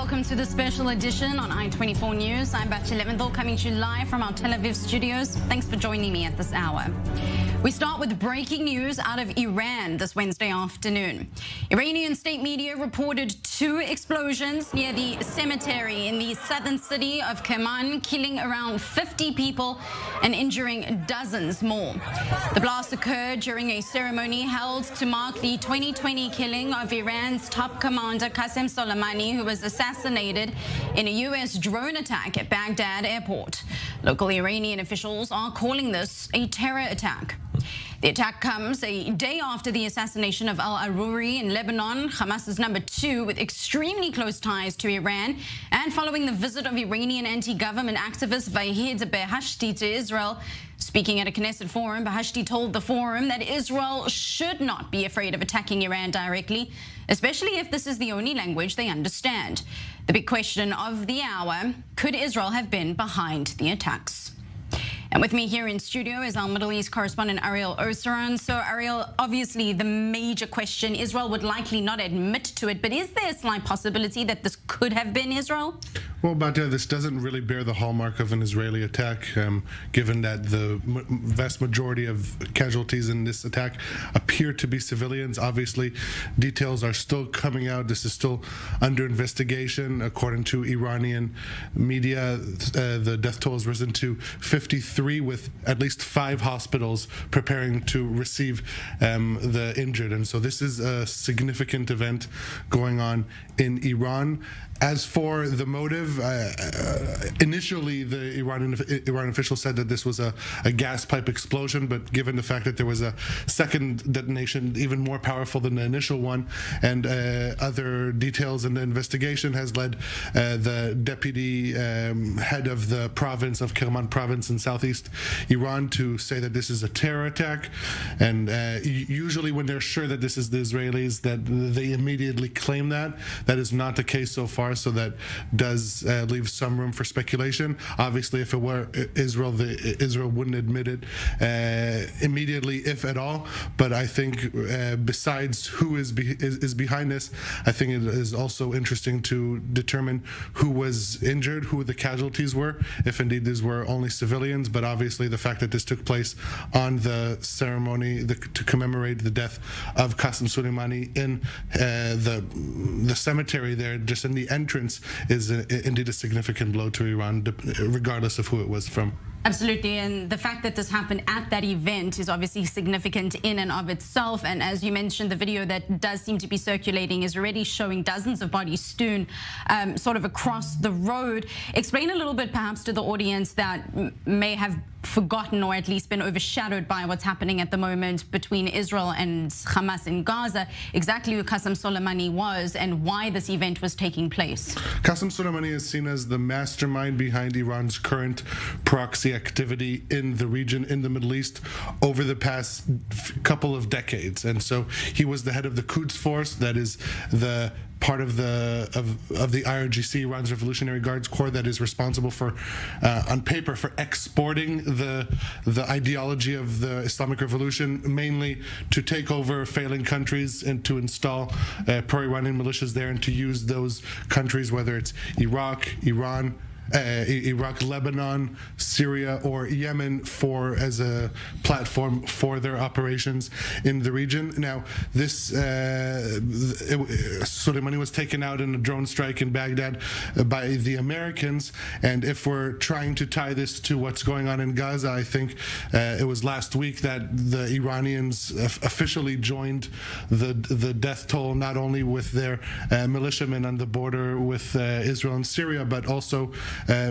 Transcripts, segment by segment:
welcome to the special edition on I-24 News. I'm Batya Leventhal, coming to you live from our Tel Aviv studios. Thanks for joining me at this hour. We start with breaking news out of Iran this Wednesday afternoon. Iranian state media reported 2 explosions near the cemetery in the southern city of Kerman, killing around 50 people and injuring dozens more. The blast occurred during a ceremony held to mark the 2020 killing of Iran's top commander Qasem Soleimani, who was assassinated in a U.S. drone attack at Baghdad airport. Local Iranian officials are calling this a terror attack. The attack comes a day after the assassination of al-Aruri in Lebanon, Hamas's number 2 with extremely close ties to Iran, and following the visit of Iranian anti-government activist Vahid Behashti to Israel. Speaking at a Knesset forum, Behashti told the forum that Israel should not be afraid of attacking Iran directly, especially if this is the only language they understand. The big question of the hour: could Israel have been behind the attacks? And with me here in studio is our Middle East correspondent Ariel Oseran. So Ariel, obviously the major question, Israel would likely not admit to it, but is there a slight possibility that this could have been Israel? Well, Batya, this doesn't really bear the hallmark of an Israeli attack, given that the vast majority of casualties in this attack appear to be civilians. Obviously, details are still coming out. This is still under investigation. According to Iranian media, the death toll has risen to 53, with at least 5 hospitals preparing to receive the injured. And so this is a significant event going on in Iran. As for the motive, initially the Iranian official said that this was a gas pipe explosion, but given the fact that there was a second detonation even more powerful than the initial one, and other details in the investigation, has led the deputy head of the province of Kerman province in southeast Iran to say that this is a terror attack. And usually when they're sure that this is the Israelis, that they immediately claim that. That is not the case so far, so that does leave some room for speculation. Obviously, if it were Israel, Israel wouldn't admit it immediately, if at all. But I think besides who is behind this, I think it is also interesting to determine who was injured, who the casualties were, if indeed these were only civilians. But obviously the fact that this took place on the ceremony to commemorate the death of Qasem Soleimani in the cemetery there, just in the entrance, is indeed a significant blow to Iran, regardless of who it was from. Absolutely, and the fact that this happened at that event is obviously significant in and of itself. And as you mentioned, the video that does seem to be circulating is already showing dozens of bodies strewn sort of across the road. Explain a little bit perhaps to the audience that may have forgotten or at least been overshadowed by what's happening at the moment between Israel and Hamas in Gaza, exactly who Qasem Soleimani was and why this event was taking place. Qasem Soleimani is seen as the mastermind behind Iran's current proxy activity in the region, in the Middle East, over the past couple of decades. And so he was the head of the Quds Force, that is the part of the IRGC, Iran's Revolutionary Guards Corps, that is responsible for, on paper, for exporting the ideology of the Islamic Revolution, mainly to take over failing countries and to install pro-Iranian militias there, and to use those countries, whether it's Iraq, Iran, Lebanon, Syria, or Yemen, as a platform for their operations in the region. Now, this Soleimani was taken out in a drone strike in Baghdad by the Americans, and if we're trying to tie this to what's going on in Gaza, I think it was last week that the Iranians officially joined the death toll, not only with their militiamen on the border with Israel and Syria, but also Ghazi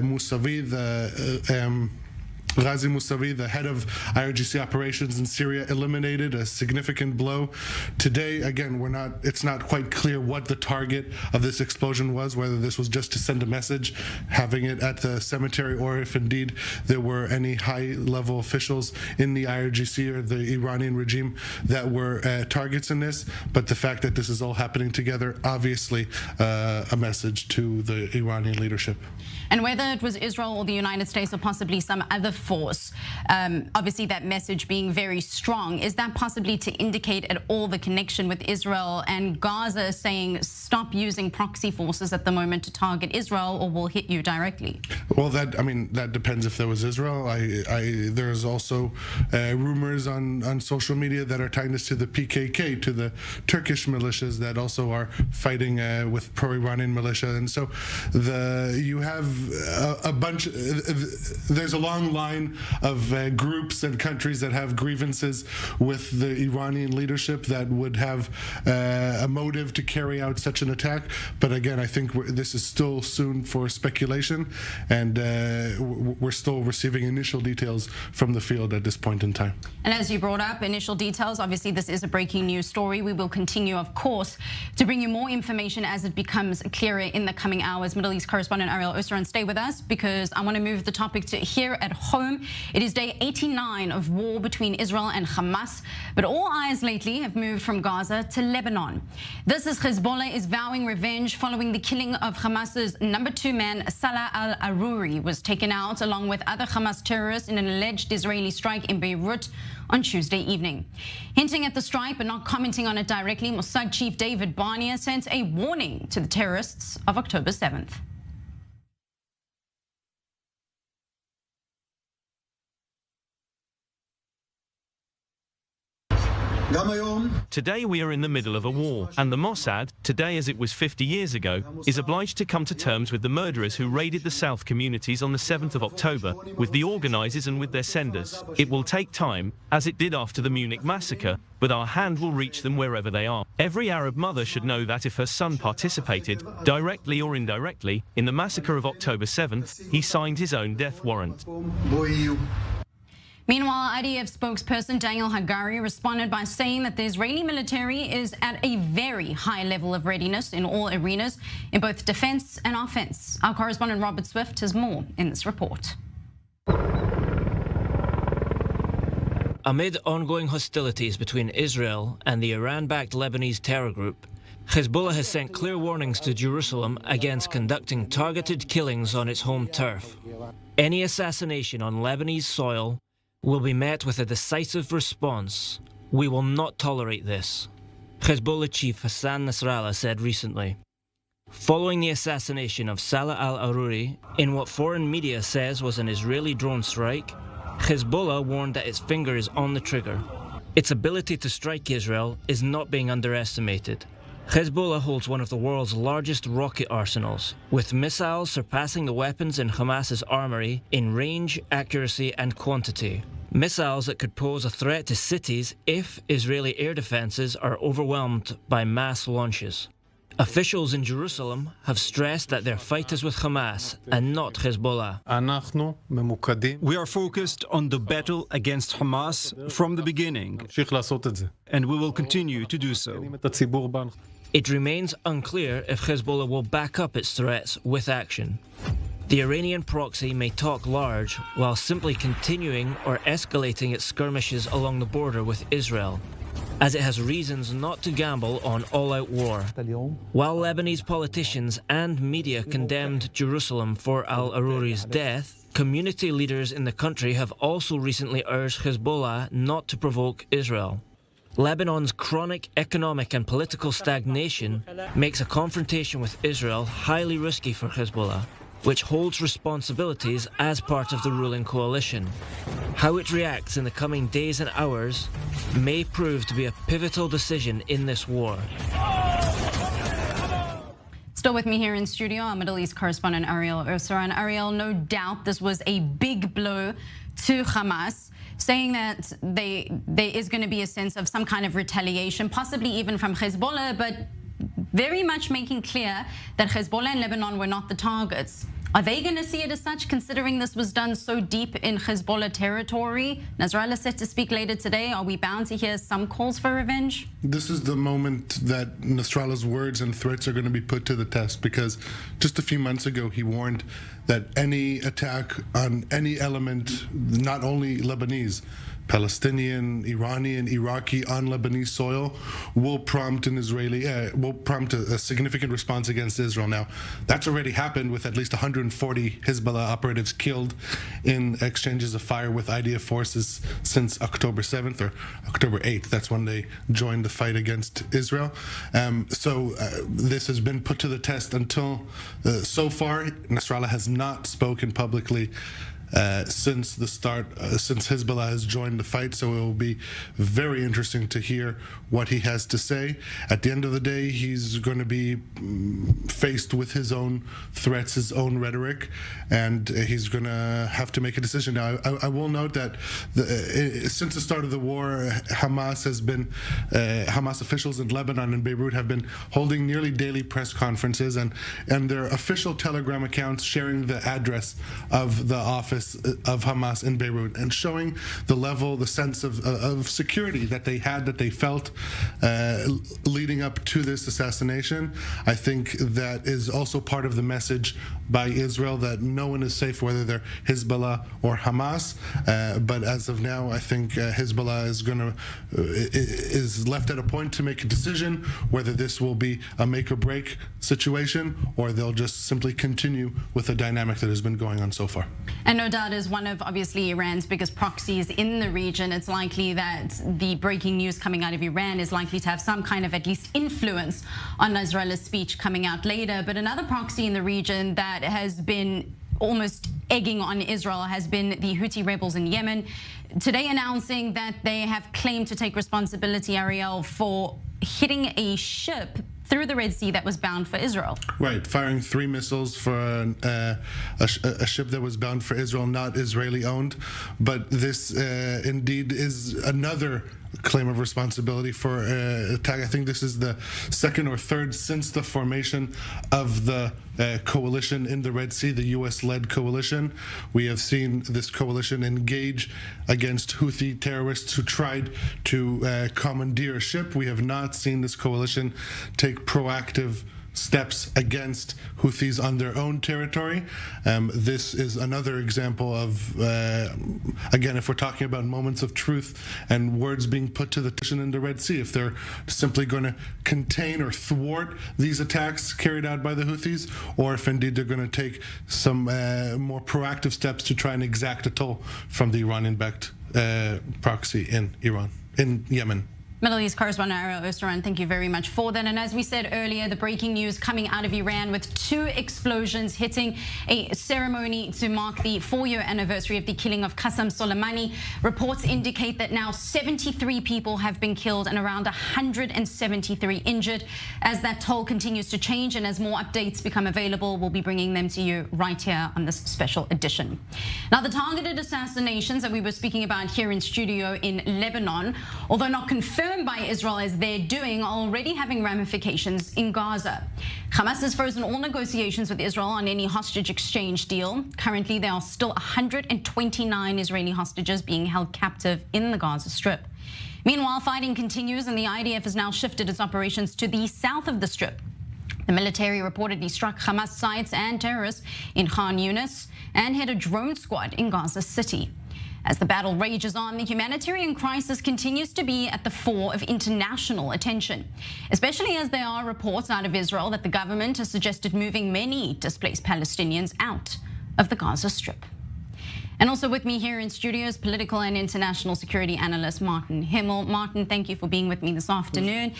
Mousavi, the head of IRGC operations in Syria, eliminated, a significant blow. Today, again, it's not quite clear what the target of this explosion was, whether this was just to send a message, having it at the cemetery, or if indeed there were any high-level officials in the IRGC or the Iranian regime that were targets in this. But the fact that this is all happening together, obviously a message to the Iranian leadership. And whether it was Israel or the United States or possibly some other force. Obviously, that message being very strong. Is that possibly to indicate at all the connection with Israel and Gaza saying stop using proxy forces at the moment to target Israel or we'll hit you directly? Well, that depends if there was Israel. There's also rumors on social media that are tying this to the PKK, to the Turkish militias that also are fighting with pro-Iranian militia. And so you have a bunch, there's a long line of groups and countries that have grievances with the Iranian leadership that would have a motive to carry out such an attack. But again, I think this is still soon for speculation, and we're still receiving initial details from the field at this point in time. And as you brought up, initial details, obviously this is a breaking news story. We will continue, of course, to bring you more information as it becomes clearer in the coming hours. Middle East correspondent Ariel Osran, stay with us because I want to move the topic to here at home. It is day 89 of war between Israel and Hamas, but all eyes lately have moved from Gaza to Lebanon. This is Hezbollah is vowing revenge following the killing of Hamas's number 2 man, Salah al-Aruri, was taken out along with other Hamas terrorists in an alleged Israeli strike in Beirut on Tuesday evening. Hinting at the strike but not commenting on it directly, Mossad Chief David Barnea sent a warning to the terrorists of October 7th. Today we are in the middle of a war, and the Mossad, today as it was 50 years ago, is obliged to come to terms with the murderers who raided the South communities on the 7th of October, with the organizers and with their senders. It will take time, as it did after the Munich massacre, but our hand will reach them wherever they are. Every Arab mother should know that if her son participated, directly or indirectly, in the massacre of October 7th, he signed his own death warrant. Meanwhile, IDF spokesperson Daniel Hagari responded by saying that the Israeli military is at a very high level of readiness in all arenas, in both defense and offense. Our correspondent Robert Swift has more in this report. Amid ongoing hostilities between Israel and the Iran-backed Lebanese terror group, Hezbollah has sent clear warnings to Jerusalem against conducting targeted killings on its home turf. Any assassination on Lebanese soil will be met with a decisive response. We will not tolerate this, Hezbollah chief Hassan Nasrallah said recently. Following the assassination of Salah al-Aruri in what foreign media says was an Israeli drone strike, Hezbollah warned that its finger is on the trigger. Its ability to strike Israel is not being underestimated. Hezbollah holds one of the world's largest rocket arsenals, with missiles surpassing the weapons in Hamas's armory in range, accuracy and quantity. Missiles that could pose a threat to cities if Israeli air defenses are overwhelmed by mass launches. Officials in Jerusalem have stressed that their fight is with Hamas and not Hezbollah. We are focused on the battle against Hamas from the beginning, and we will continue to do so. It remains unclear if Hezbollah will back up its threats with action. The Iranian proxy may talk large while simply continuing or escalating its skirmishes along the border with Israel, as it has reasons not to gamble on all-out war. While Lebanese politicians and media condemned Jerusalem for al-Aruri's death, community leaders in the country have also recently urged Hezbollah not to provoke Israel. Lebanon's chronic economic and political stagnation makes a confrontation with Israel highly risky for Hezbollah, which holds responsibilities as part of the ruling coalition. How it reacts in the coming days and hours may prove to be a pivotal decision in this war. Still with me here in studio, our Middle East correspondent Ariel Osran. Ariel, no doubt this was a big blow to Hamas, saying that there is going to be a sense of some kind of retaliation, possibly even from Hezbollah, but very much making clear that Hezbollah and Lebanon were not the targets. Are they going to see it as such, considering this was done so deep in Hezbollah territory? Nasrallah set to speak later today. Are we bound to hear some calls for revenge? This is the moment that Nasrallah's words and threats are going to be put to the test, because just a few months ago he warned that any attack on any element, not only Lebanese, Palestinian, Iranian, Iraqi on Lebanese soil will prompt a significant response against Israel. Now, that's already happened with at least 140 Hezbollah operatives killed in exchanges of fire with IDF forces since October 7th or October 8th. That's when they joined the fight against Israel. This has been put to the test until so far. Nasrallah has not spoken publicly since Hezbollah has joined the fight, so it will be very interesting to hear what he has to say. At the end of the day, he's going to be faced with his own threats, his own rhetoric, and he's going to have to make a decision. Now, I will note that since the start of the war, Hamas officials in Lebanon and Beirut have been holding nearly daily press conferences, and their official Telegram accounts sharing the address of the office of Hamas in Beirut and showing the sense of security that they felt leading up to this assassination. I think that is also part of the message by Israel that no one is safe, whether they're Hezbollah or Hamas. But as of now, I think Hezbollah is left at a point to make a decision whether this will be a make or break situation or they'll just simply continue with the dynamic that has been going on so far. And no doubt, as one of obviously Iran's biggest proxies in the region, it's likely that the breaking news coming out of Iran is likely to have some kind of at least influence on Nasrallah's speech coming out later. But another proxy in the region that has been almost egging on Israel has been the Houthi rebels in Yemen, today announcing that they have claimed to take responsibility, Ariel, for hitting a ship through the Red Sea that was bound for Israel. Right, firing 3 missiles for a ship that was bound for Israel, not Israeli owned. But this indeed is another claim of responsibility for attack. I think this is the second or third since the formation of the coalition in the Red Sea, the U.S.-led coalition. We have seen this coalition engage against Houthi terrorists who tried to commandeer a ship. We have not seen this coalition take proactive steps against Houthis on their own territory. This is another example of, again, if we're talking about moments of truth and words being put to the test in the Red Sea, if they're simply going to contain or thwart these attacks carried out by the Houthis, or if indeed they're going to take some more proactive steps to try and exact a toll from the Iranian-backed proxy in Yemen. Middle East correspondent Ariel Osteran, thank you very much for that. And as we said earlier, the breaking news coming out of Iran with 2 explosions hitting a ceremony to mark the 4-year anniversary of the killing of Qasem Soleimani. Reports indicate that now 73 people have been killed and around 173 injured. As that toll continues to change and as more updates become available, we'll be bringing them to you right here on this special edition. Now, the targeted assassinations that we were speaking about here in studio in Lebanon, although not confirmed by Israel as they're doing, are already having ramifications in Gaza. Hamas has frozen all negotiations with Israel on any hostage exchange deal. Currently, there are still 129 Israeli hostages being held captive in the Gaza Strip. Meanwhile, fighting continues and the IDF has now shifted its operations to the south of the Strip. The military reportedly struck Hamas sites and terrorists in Khan Yunis and had a drone squad in Gaza City. As the battle rages on, the humanitarian crisis continues to be at the fore of international attention, especially as there are reports out of Israel that the government has suggested moving many displaced Palestinians out of the Gaza Strip. And also with me here in studios, political and international security analyst Martin Himmel. Martin, thank you for being with me this afternoon.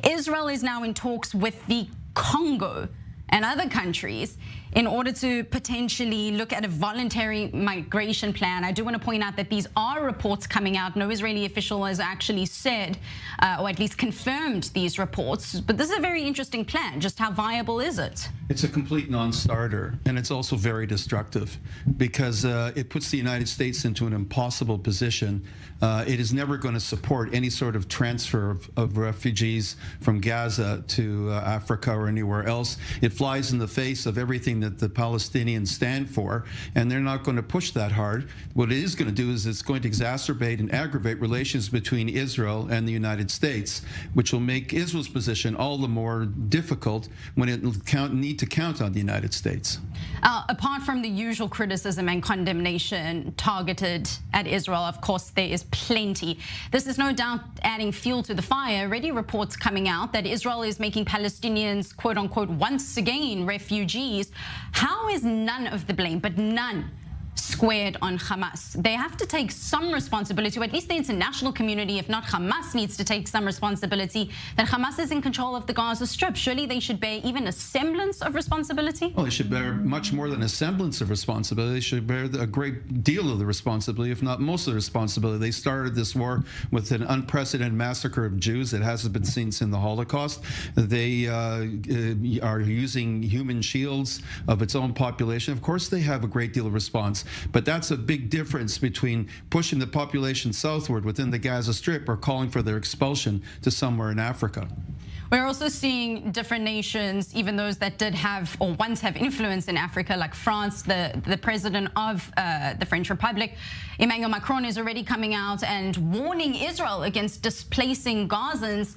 Israel is now in talks with the Congo and other countries in order to potentially look at a voluntary migration plan. I do want to point out that these are reports coming out. No Israeli official has actually said, or at least confirmed these reports. But this is a very interesting plan. Just how viable is it? It's a complete non-starter, and it's also very destructive because it puts the United States into an impossible position. It is never going to support any sort of transfer of refugees from Gaza to Africa or anywhere else. It flies in the face of everything that the Palestinians stand for, and they're not going to push that hard. What it is going to do is it's going to exacerbate and aggravate relations between Israel and the United States, which will make Israel's position all the more difficult when it need to count on the United States. Apart from the usual criticism and condemnation targeted at Israel, of course, there is plenty. This is no doubt adding fuel to the fire. Already reports coming out that Israel is making Palestinians, quote unquote, once again refugees. How is none of the blame, but none, squared on Hamas? They have to take some responsibility, or at least the international community, if not Hamas, needs to take some responsibility that Hamas is in control of the Gaza Strip. Surely they should bear even a semblance of responsibility? Well, they should bear much more than a semblance of responsibility. They should bear a great deal of the responsibility, if not most of the responsibility. They started this war with an unprecedented massacre of Jews that hasn't been seen since the Holocaust. They are using human shields of its own population. Of course, they have a great deal of response. But that's a big difference between pushing the population southward within the Gaza Strip or calling for their expulsion to somewhere in Africa. We're also seeing different nations, even those that did have or once have influence in Africa, like France. The president of the French Republic, Emmanuel Macron, is already coming out and warning Israel against displacing Gazans.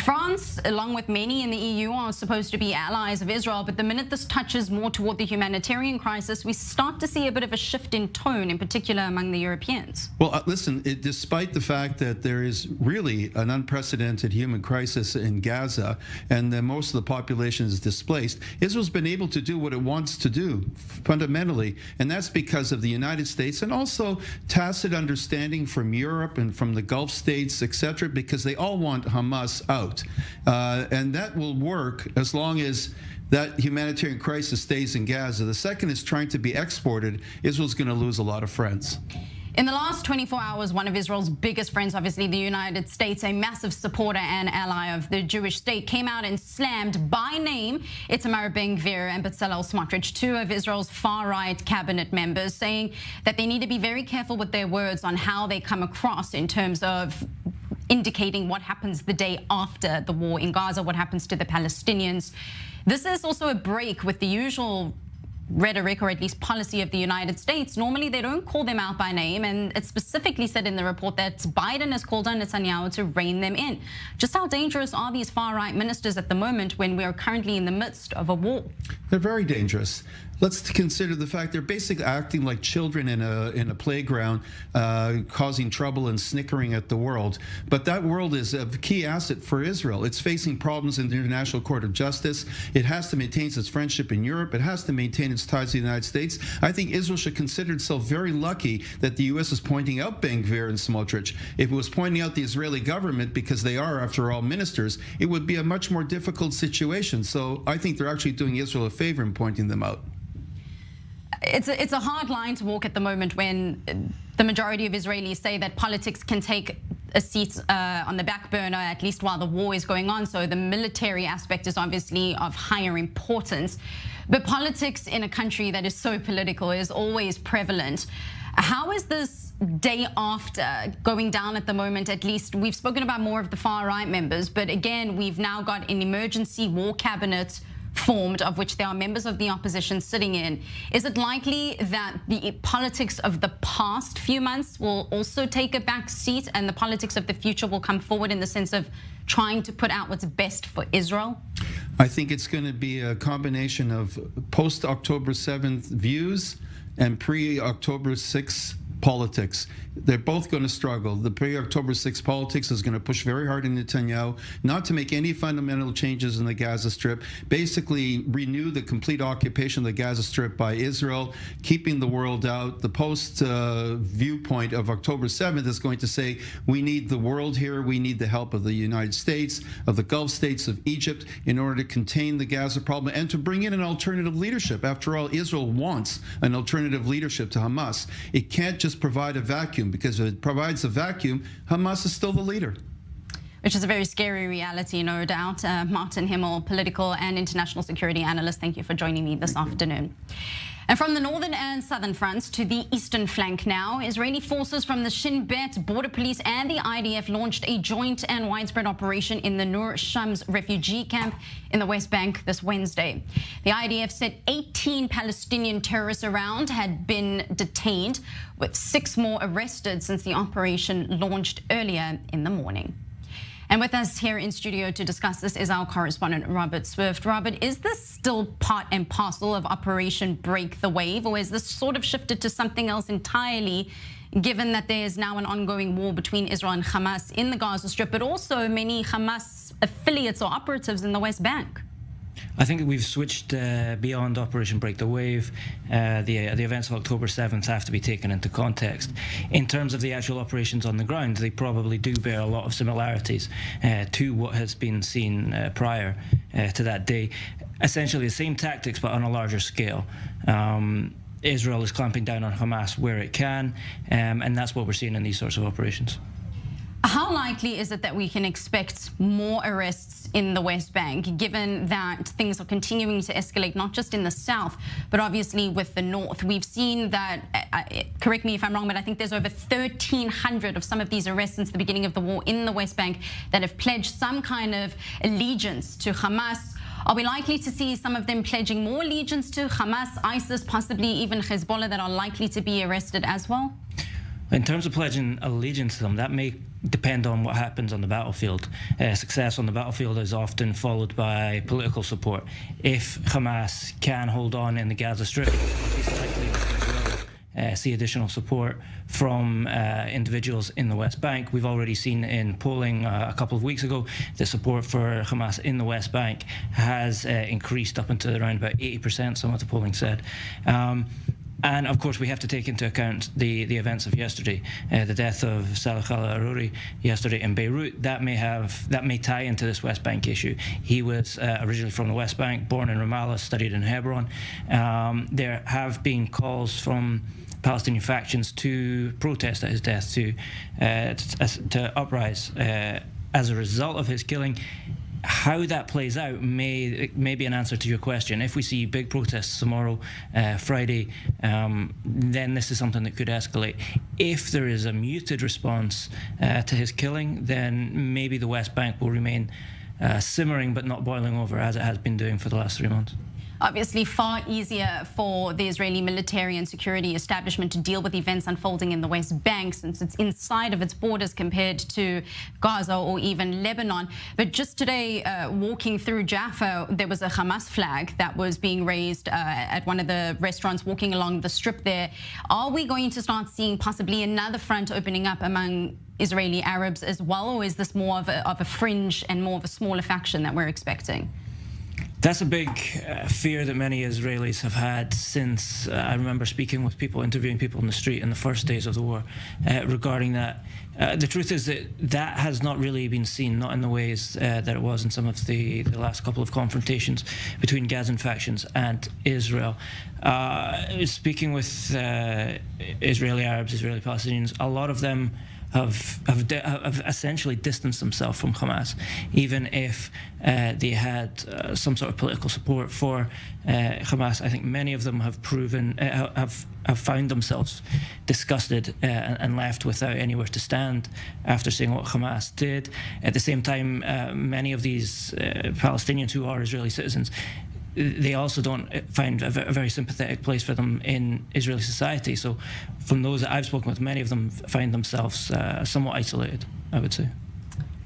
France, along with many in the EU, are supposed to be allies of Israel, but the minute this touches more toward the humanitarian crisis, we start to see a bit of a shift in tone, in particular among the Europeans. Well, listen, despite the fact that there is really an unprecedented human crisis in Gaza and that most of the population is displaced, Israel's been able to do what it wants to do fundamentally, and that's because of the United States and also tacit understanding from Europe and from the Gulf states, etc., because they all want Hamas out. And that will work as long as that humanitarian crisis stays in Gaza. The second is trying to be exported, Israel's going to lose a lot of friends. In the last 24 hours, one of Israel's biggest friends, obviously the United States, a massive supporter and ally of the Jewish state, came out and slammed by name Itamar Ben-Gvir and Bezalel Smotrich, two of Israel's far-right cabinet members, saying that they need to be very careful with their words on how they come across in terms of indicating what happens the day after the war in Gaza, what happens to the Palestinians. This is also a break with the usual rhetoric, or at least policy, of the United States. Normally, they don't call them out by name, and it's specifically said in the report that Biden has called on Netanyahu to rein them in. Just how dangerous are these far-right ministers at the moment when we are currently in the midst of a war? They're very dangerous. Let's consider the fact they're basically acting like children in a playground, causing trouble and snickering at the world. But that world is a key asset for Israel. It's facing problems in the International Court of Justice. It has to maintain its friendship in Europe. It has to maintain its ties to the United States. I think Israel should consider itself very lucky that the U.S. is pointing out Ben-Gvir and Smotrich. If it was pointing out the Israeli government, because they are, after all, ministers, it would be a much more difficult situation. So I think they're actually doing Israel a favor in pointing them out. It's a hard line to walk at the moment when the majority of Israelis say that politics can take a seat on the back burner, at least while the war is going on. So the military aspect is obviously of higher importance. But politics in a country that is so political is always prevalent. How is this day after going down at the moment? At least we've spoken about more of the far-right members, but again, we've now got an emergency war cabinet formed, of which there are members of the opposition sitting in. Is it likely that the politics of the past few months will also take a back seat and the politics of the future will come forward in the sense of trying to put out what's best for Israel? I think it's going to be a combination of post-October 7th views and pre-October 6th politics. They're both going to struggle. The pre-October 6th politics is going to push very hard in Netanyahu not to make any fundamental changes in the Gaza Strip, basically renew the complete occupation of the Gaza Strip by Israel, keeping the world out. The post-viewpoint of October 7th is going to say, we need the world here, we need the help of the United States, of the Gulf states, of Egypt, in order to contain the Gaza problem and to bring in an alternative leadership. After all, Israel wants an alternative leadership to Hamas. It can't just provide a vacuum, because if it provides a vacuum, Hamas is still the leader. Which is a very scary reality, no doubt. Martin Himmel, political and international security analyst, thank you for joining me this afternoon. And from the northern and southern fronts to the eastern flank now, Israeli forces from the Shin Bet, Border Police and the IDF launched a joint and widespread operation in the Nur Shams refugee camp in the West Bank this Wednesday. The IDF said 18 Palestinian terrorists around had been detained, with 6 more arrested since the operation launched earlier in the morning. And with us here in studio to discuss this is our correspondent, Robert Swift. Robert, is this still part and parcel of Operation Break the Wave, or is this sort of shifted to something else entirely, given that there is now an ongoing war between Israel and Hamas in the Gaza Strip, but also many Hamas affiliates or operatives in the West Bank? I think we've switched beyond Operation Break the Wave. The events of October 7th have to be taken into context. In terms of the actual operations on the ground, they probably do bear a lot of similarities to what has been seen prior to that day. Essentially the same tactics, but on a larger scale. Israel is clamping down on Hamas where it can, and that's what we're seeing in these sorts of operations. How likely is it that we can expect more arrests in the West Bank, given that things are continuing to escalate, not just in the south, but obviously with the north? We've seen that, correct me if I'm wrong, but I think there's over 1,300 of some of these arrests since the beginning of the war in the West Bank that have pledged some kind of allegiance to Hamas. Are we likely to see some of them pledging more allegiance to Hamas, ISIS, possibly even Hezbollah, that are likely to be arrested as well? In terms of pledging allegiance to them, that may depend on what happens on the battlefield. Success on the battlefield is often followed by political support. If Hamas can hold on in the Gaza Strip, it's likely that we will see additional support from individuals in the West Bank. We've already seen in polling a couple of weeks ago that support for Hamas in the West Bank has increased up into around about 80%, some of the polling said. And of course, we have to take into account the events of yesterday, the death of Saleh al-Aruri yesterday in Beirut. That may tie into this West Bank issue. He was originally from the West Bank, born in Ramallah, studied in Hebron. There have been calls from Palestinian factions to protest at his death, to uprise as a result of his killing. How that plays out may be an answer to your question. If we see big protests tomorrow, Friday, then this is something that could escalate. If there is a muted response to his killing, then maybe the West Bank will remain simmering but not boiling over, as it has been doing for the last 3 months. Obviously far easier for the Israeli military and security establishment to deal with events unfolding in the West Bank, since it's inside of its borders compared to Gaza or even Lebanon. But just today, walking through Jaffa, there was a Hamas flag that was being raised at one of the restaurants walking along the strip there. Are we going to start seeing possibly another front opening up among Israeli Arabs as well, or is this more of a fringe and more of a smaller faction that we're expecting? That's a big fear that many Israelis have had since I remember speaking with people, interviewing people in the street in the first days of the war regarding that. The truth is that has not really been seen, not in the ways that it was in some of the last couple of confrontations between Gazan factions and Israel. Speaking with Israeli Arabs, Israeli Palestinians, a lot of them have essentially distanced themselves from Hamas, even if they had some sort of political support for Hamas. I think many of them have found themselves disgusted and left without anywhere to stand after seeing what Hamas did. At the same time, many of these Palestinians who are Israeli citizens, they also don't find a very sympathetic place for them in Israeli society. So from those that I've spoken with, many of them find themselves somewhat isolated, I would say.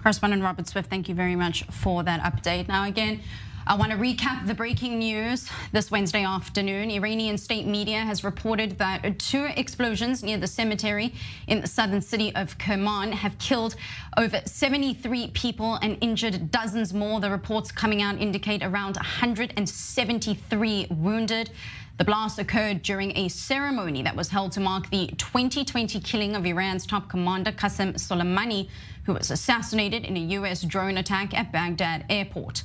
Correspondent Robert Swift, thank you very much for that update. Now, again, I want to recap the breaking news this Wednesday afternoon. Iranian state media has reported that 2 explosions near the cemetery in the southern city of Kerman have killed over 73 people and injured dozens more. The reports coming out indicate around 173 wounded. The blast occurred during a ceremony that was held to mark the 2020 killing of Iran's top commander Qasem Soleimani, who was assassinated in a US drone attack at Baghdad airport.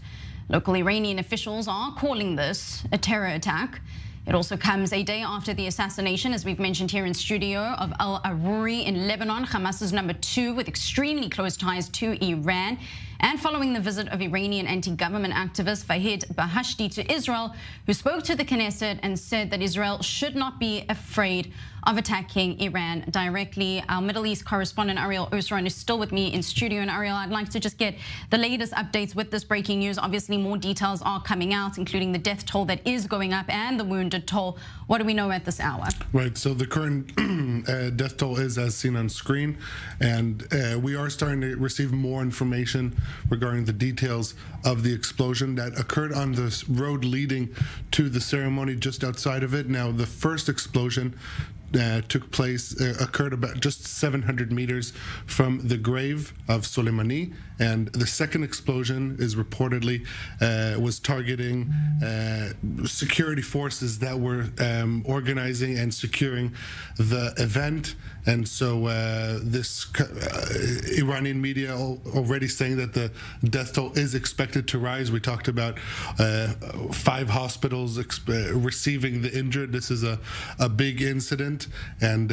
Local Iranian officials are calling this a terror attack. It also comes a day after the assassination, as we've mentioned here in studio, of al-Aruri in Lebanon, Hamas's number 2 with extremely close ties to Iran. and following the visit of Iranian anti-government activist Fahid Bahashti to Israel, who spoke to the Knesset and said that Israel should not be afraid of attacking Iran directly. Our Middle East correspondent Ariel Osran is still with me in studio. And Ariel, I'd like to just get the latest updates with this breaking news. Obviously, more details are coming out, including the death toll that is going up and the wounded toll. What do we know at this hour? Right, so the current death toll is as seen on screen, and we are starting to receive more information regarding the details of the explosion that occurred on the road leading to the ceremony just outside of it. Now, the first explosion occurred about just 700 meters from the grave of Soleimani, and the second explosion is reportedly was targeting security forces that were organizing and securing the event. And so this Iranian media already saying that the death toll is expected to rise. We talked about 5 hospitals receiving the injured. This is a big incident, and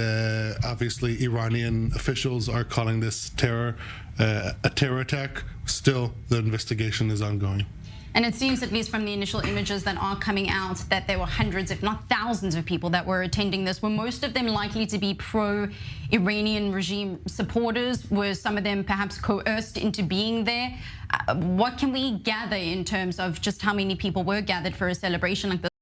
obviously Iranian officials are calling this a terror attack. Still, the investigation is ongoing. And it seems, at least from the initial images that are coming out, that there were hundreds, if not thousands of people that were attending this. Were most of them likely to be pro-Iranian regime supporters? Were some of them perhaps coerced into being there? What can we gather in terms of just how many people were gathered for a celebration like this?